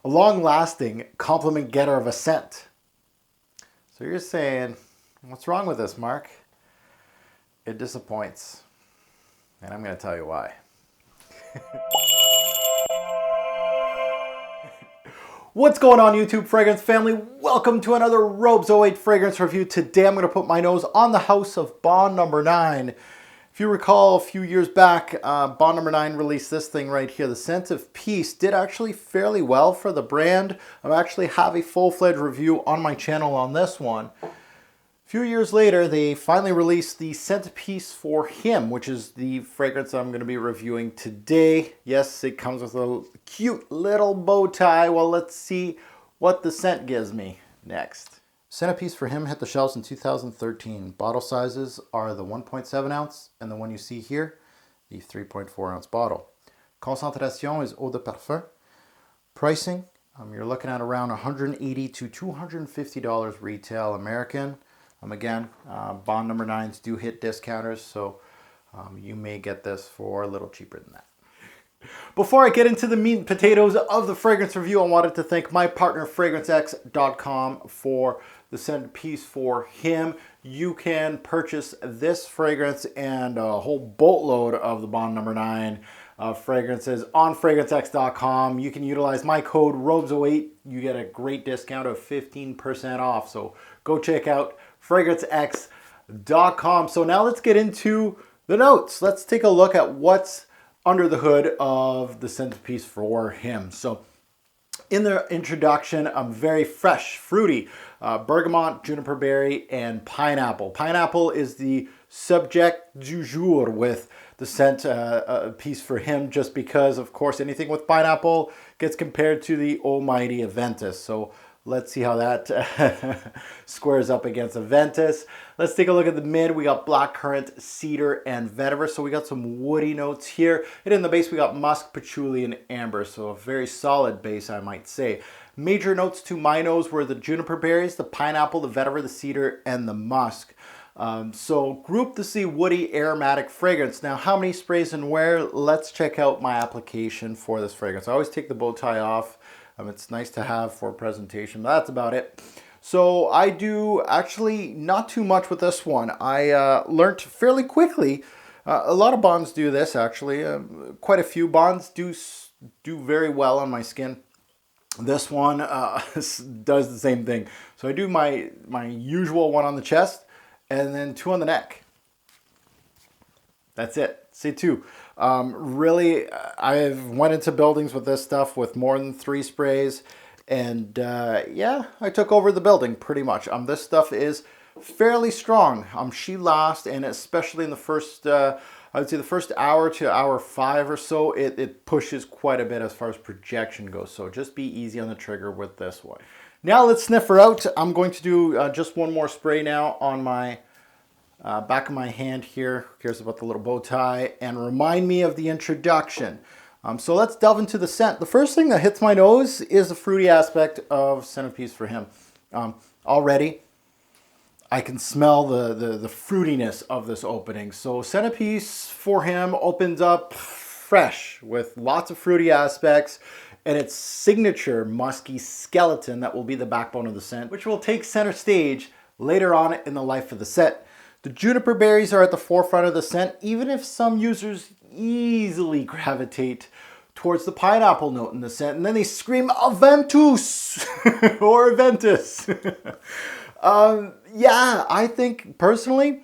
a long-lasting compliment getter of a scent. So you're saying, what's wrong with this, Mark? It disappoints. And I'm going to tell you why. What's going on, YouTube fragrance family? Welcome to another Robes 08 fragrance review. Today I'm going to put my nose on the house of Bond Number 9. If you recall, a few years back, Bond Number 9 released this thing right here. The Scent of Peace did actually fairly well for the brand. I actually have a full-fledged review on my channel on this one. A few years later, they finally released the Scent of Peace for Him, which is the fragrance I'm going to be reviewing today. Yes, it comes with a cute little bow tie. Well, let's see what the scent gives me next. Scent of Peace for Him hit the shelves in 2013. Bottle sizes are the 1.7 ounce and the one you see here, the 3.4 ounce bottle. Concentration is eau de parfum. Pricing, you're looking at around $180 to $250 retail American. Again, Bond Number 9s do hit discounters, so you may get this for a little cheaper than that. Before I get into the meat and potatoes of the fragrance review, I wanted to thank my partner FragranceX.com for the Scent of Peace for Him. You can purchase this fragrance and a whole boatload of the Bond Number 9 fragrances on FragranceX.com. You can utilize my code ROBES08. You get a great discount of 15% off. So go check out FragranceX.com. So now let's get into the notes. Let's take a look at what's under the hood of the Scent of Peace for Him. So in the introduction, very fresh, fruity, bergamot, juniper berry, and pineapple. Pineapple is the subject du jour with the Scent of Peace for Him, just because, of course, anything with pineapple gets compared to the almighty Aventus. So let's see how that squares up against Aventus. Let's take a look at the mid. We got blackcurrant, cedar, and vetiver. So we got some woody notes here. And in the base, we got musk, patchouli, and amber. So a very solid base, I might say. Major notes to my nose were the juniper berries, the pineapple, the vetiver, the cedar, and the musk. So group to see woody aromatic fragrance. Now, how many sprays and where? Let's check out my application for this fragrance. I always take the bow tie off. It's nice to have for presentation, but that's about it. So I do actually not too much with this one. I learned fairly quickly. A lot of bonds do this actually. Quite a few bonds do very well on my skin. This one does the same thing. So I do my usual one on the chest and then two on the neck. That's it. Say two. Really, I've went into buildings with this stuff with more than 3 sprays. And yeah, I took over the building pretty much. This stuff is fairly strong. She lasts, and especially in the first, I would say the first hour to hour 5 or so, it pushes quite a bit as far as projection goes. So just be easy on the trigger with this one. Now let's sniff her out. I'm going to do just one more spray now on my back of my hand here. Who cares about the little bow tie? And remind me of the introduction. So let's delve into the scent. The first thing that hits my nose is the fruity aspect of Scent of Peace for Him. Already, I can smell the fruitiness of this opening. So Scent of Peace for Him opens up fresh with lots of fruity aspects and its signature musky skeleton that will be the backbone of the scent, which will take center stage later on in the life of the scent. The juniper berries are at the forefront of the scent, even if some users easily gravitate towards the pineapple note in the scent, and then they scream Aventus or Aventus. Yeah, I think personally,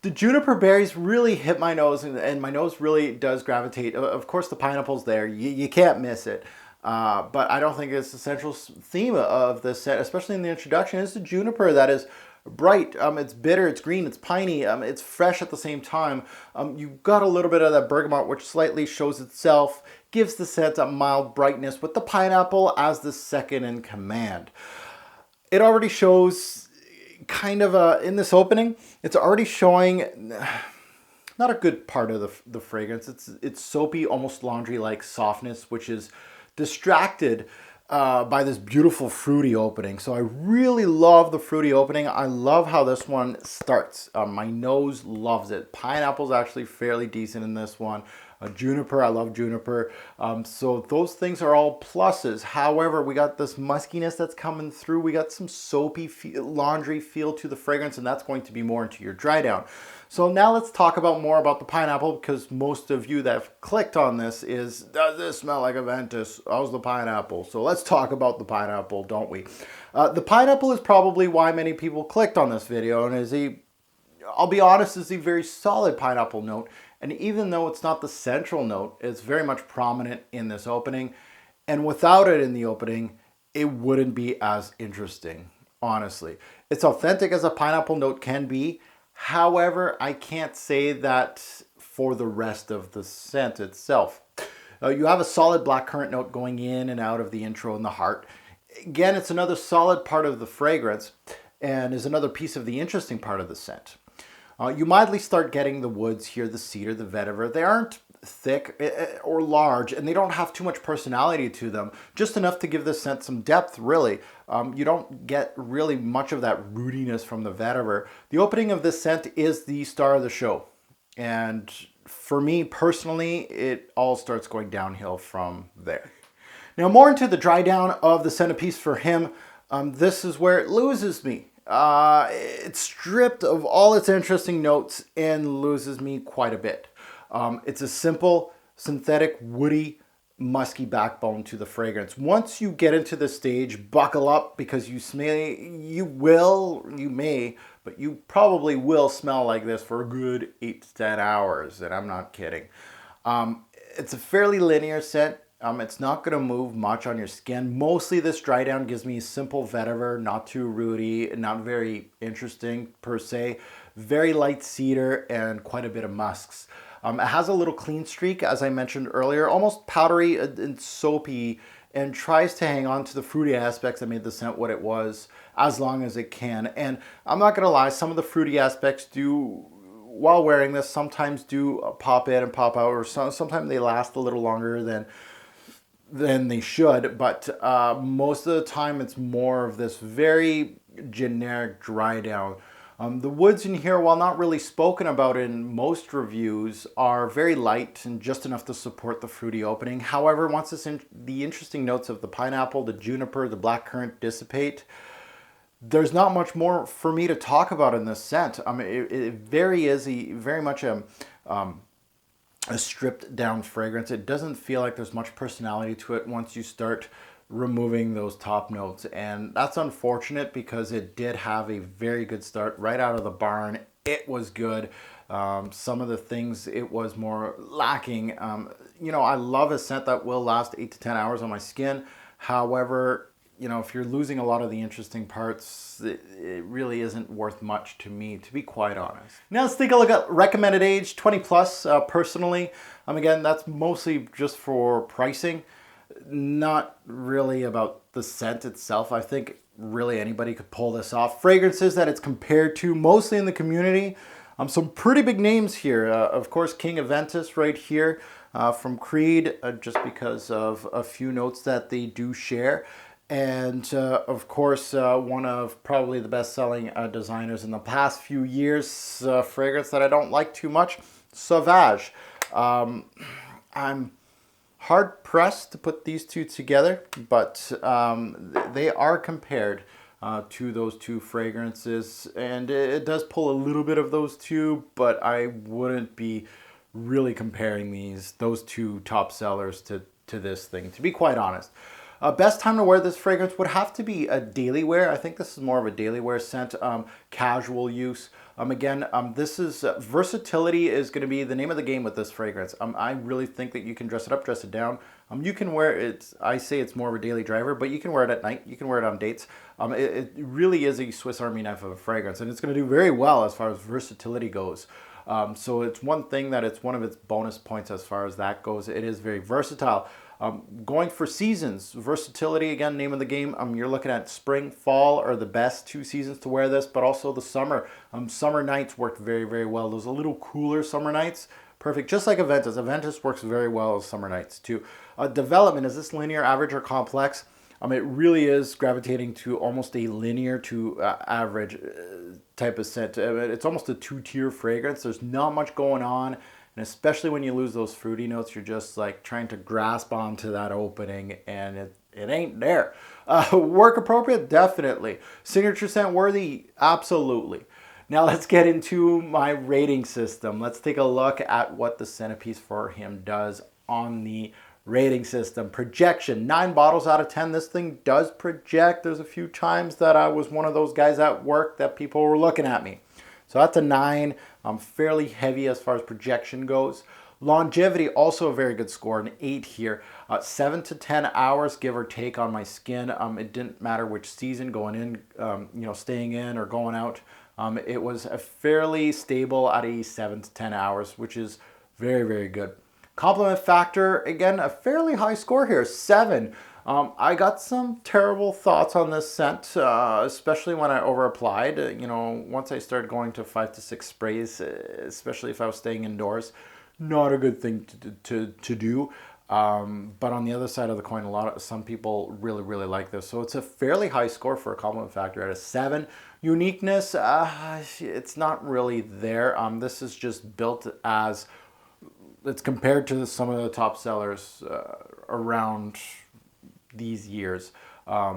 the juniper berries really hit my nose, and my nose really does gravitate. Of course, the pineapple's there. You can't miss it. But I don't think it's the central theme of this set, especially in the introduction. It's the juniper that is bright. It's bitter, it's green, it's piney, it's fresh at the same time. You've got a little bit of that bergamot, which slightly shows itself, gives the scent a mild brightness, with the pineapple as the second in command. It already shows kind of in this opening, it's already showing not a good part of the fragrance. It's soapy, almost laundry-like softness, which is distracted by this beautiful fruity opening. So I really love the fruity opening. I love how this one starts. My nose loves it. Pineapple's actually fairly decent in this one. Juniper, I love juniper. So those things are all pluses. However, we got this muskiness that's coming through. We got some soapy laundry feel to the fragrance, and that's going to be more into your dry down. So now let's talk more about the pineapple, because most of you that have clicked on this is, does this smell like Aventus? How's the pineapple? So let's talk about the pineapple, don't we? The pineapple is probably why many people clicked on this video, and I'll be honest, is a very solid pineapple note. And even though it's not the central note, it's very much prominent in this opening. And without it in the opening, it wouldn't be as interesting, honestly. It's authentic as a pineapple note can be. However, I can't say that for the rest of the scent itself. You have a solid blackcurrant note going in and out of the intro and the heart. Again, it's another solid part of the fragrance and is another piece of the interesting part of the scent. You mildly start getting the woods here, the cedar, the vetiver. They aren't thick or large, and they don't have too much personality to them, just enough to give the scent some depth, really. You don't get really much of that rootiness from the vetiver. The opening of this scent is the star of the show, and for me personally, it all starts going downhill from there. Now, more into the dry down of the centerpiece for him, this is where it loses me. It's stripped of all its interesting notes and loses me quite a bit. It's a simple, synthetic, woody, musky backbone to the fragrance. Once you get into the stage, buckle up, because you may, but you probably will smell like this for a good 8 to 10 hours, and I'm not kidding. It's a fairly linear scent. It's not going to move much on your skin. Mostly this dry down gives me simple vetiver, not too rooty, not very interesting per se. Very light cedar and quite a bit of musks. It has a little clean streak, as I mentioned earlier, almost powdery and soapy, and tries to hang on to the fruity aspects that made the scent what it was as long as it can. And I'm not going to lie, some of the fruity aspects do, while wearing this, sometimes do pop in and pop out, or sometimes they last a little longer than they should, but most of the time it's more of this very generic dry down. The woods in here, while not really spoken about in most reviews, are very light and just enough to support the fruity opening. However, once the interesting notes of the pineapple, the juniper, the blackcurrant dissipate, there's not much more for me to talk about in this scent. I mean, it very much a stripped down fragrance. It doesn't feel like there's much personality to it once you start removing those top notes, and that's unfortunate because it did have a very good start right out of the barn. It was good. Some of the things it was more lacking. I love a scent that will last 8 to 10 hours on my skin. However, if you're losing a lot of the interesting parts, it really isn't worth much to me, to be quite honest. Now let's take a look at recommended age, 20 plus, personally. Again, that's mostly just for pricing, not really about the scent itself. I think really anybody could pull this off. Fragrances that it's compared to, mostly in the community. Some pretty big names here. Of course, King Aventus right here from Creed, just because of a few notes that they do share. And of course, one of probably the best-selling designers in the past few years, fragrance that I don't like too much, Sauvage. I'm hard-pressed to put these two together, but they are compared to those two fragrances, and it does pull a little bit of those two, but I wouldn't be really comparing those two top sellers to this thing, to be quite honest. Best time to wear this fragrance would have to be a daily wear. I think this is more of a daily wear scent, casual use. Again, this is versatility is going to be the name of the game with this fragrance. I really think that you can dress it up, dress it down. You can wear it. I say it's more of a daily driver, but you can wear it at night. You can wear it on dates. It really is a Swiss Army knife of a fragrance, and it's going to do very well as far as versatility goes. So it's one thing that it's one of its bonus points as far as that goes. It is very versatile. Going for seasons, versatility, again, name of the game. You're looking at spring, fall are the best 2 seasons to wear this, but also the summer. Summer nights work very, very well. Those a little cooler summer nights, perfect. Just like Aventus. Aventus works very well as summer nights too. Development, is this linear, average, or complex? It really is gravitating to almost a linear to average type of scent. It's almost a 2-tier fragrance. There's not much going on And especially when you lose those fruity notes, you're just like trying to grasp onto that opening and it ain't there. Work appropriate? Definitely. Signature scent worthy? Absolutely. Now let's get into my rating system. Let's take a look at what the Centerpiece for him does on the rating system. Projection, 9 bottles out of 10. This thing does project. There's a few times that I was one of those guys at work that people were looking at me. So that's a 9. Fairly heavy as far as projection goes. Longevity, also a very good score, an 8 here. 7 to 10 hours, give or take, on my skin. It didn't matter which season, going in, staying in or going out. It was a fairly stable at a 7 to 10 hours, which is very, very good. Compliment factor, again, a fairly high score here, 7. I got some terrible thoughts on this scent, especially when I over applied. Once I started going to 5 to 6 sprays, especially if I was staying indoors, not a good thing to do. But on the other side of the coin, some people really, really like this. So it's a fairly high score for a compliment factor at a 7. Uniqueness, it's not really there. This is just built as, it's compared to some of the top sellers around these years.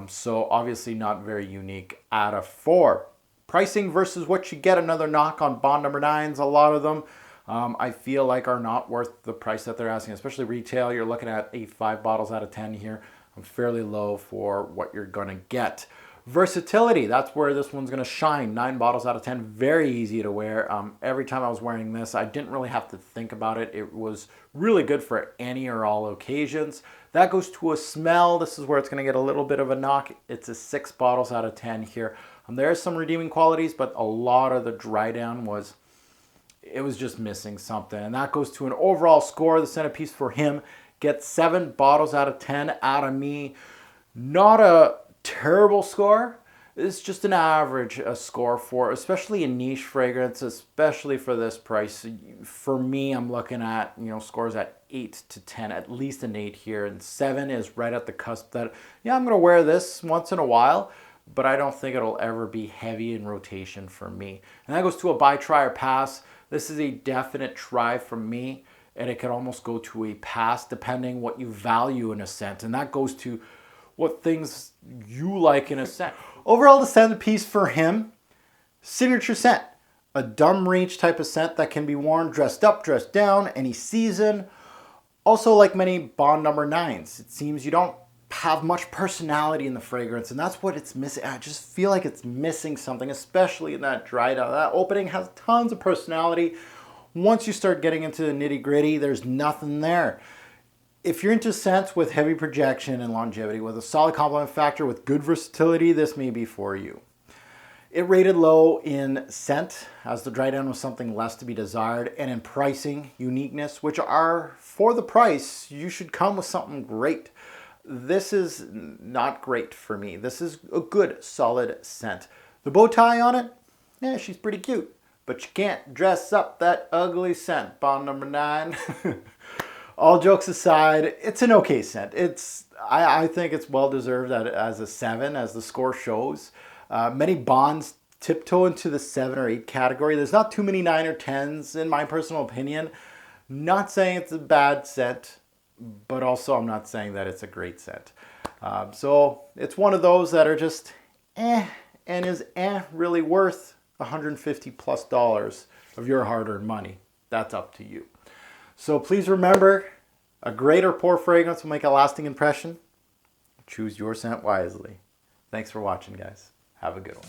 So obviously not very unique at a 4. Pricing versus what you get, another knock on Bond number 9s. A lot of them I feel like are not worth the price that they're asking, especially retail. You're looking at 5 bottles out of 10 here. Fairly low for what you're gonna get. Versatility, that's where this one's gonna shine. 9 bottles out of 10, very easy to wear. Every time I was wearing this, I didn't really have to think about it. It was really good for any or all occasions. That goes to a smell. This is where it's gonna get a little bit of a knock. It's a 6 bottles out of 10 here. There are some redeeming qualities, but a lot of the dry down was just missing something. And that goes to an overall score. The Centerpiece for him gets 7 bottles out of 10 out of me. Not a terrible score. It's just an average score for, especially a niche fragrance, especially for this price. For me, I'm looking at, scores at 8 to 10, at least an 8 here. And 7 is right at the cusp that, I'm going to wear this once in a while, but I don't think it'll ever be heavy in rotation for me. And that goes to a buy, try, or pass. This is a definite try from me, and it could almost go to a pass depending what you value in a scent. And that goes to what things you like in a scent. Overall, the Centerpiece for him, signature scent. A dumb reach type of scent that can be worn dressed up, dressed down, any season. Also, like many Bond number 9s, it seems you don't have much personality in the fragrance, and that's what it's missing. I just feel like it's missing something, especially in that dry down. That opening has tons of personality. Once you start getting into the nitty gritty, there's nothing there. If you're into scents with heavy projection and longevity, with a solid compliment factor, with good versatility, this may be for you. It rated low in scent, as the dry down was something less to be desired, and in pricing, uniqueness, which are, for the price, you should come with something great. This is not great for me. This is a good, solid scent. The bow tie on it, she's pretty cute, but you can't dress up that ugly scent, Bond number 9. All jokes aside, it's an okay scent. I think it's well deserved as a 7, as the score shows. Many Bonds tiptoe into the 7 or 8 category. There's not too many 9 or 10s, in my personal opinion. Not saying it's a bad scent, but also I'm not saying that it's a great scent. So it's one of those that are just and is really worth $150+ of your hard-earned money. That's up to you. So please remember, a great or poor fragrance will make a lasting impression. Choose your scent wisely. Thanks for watching, guys. Have a good one.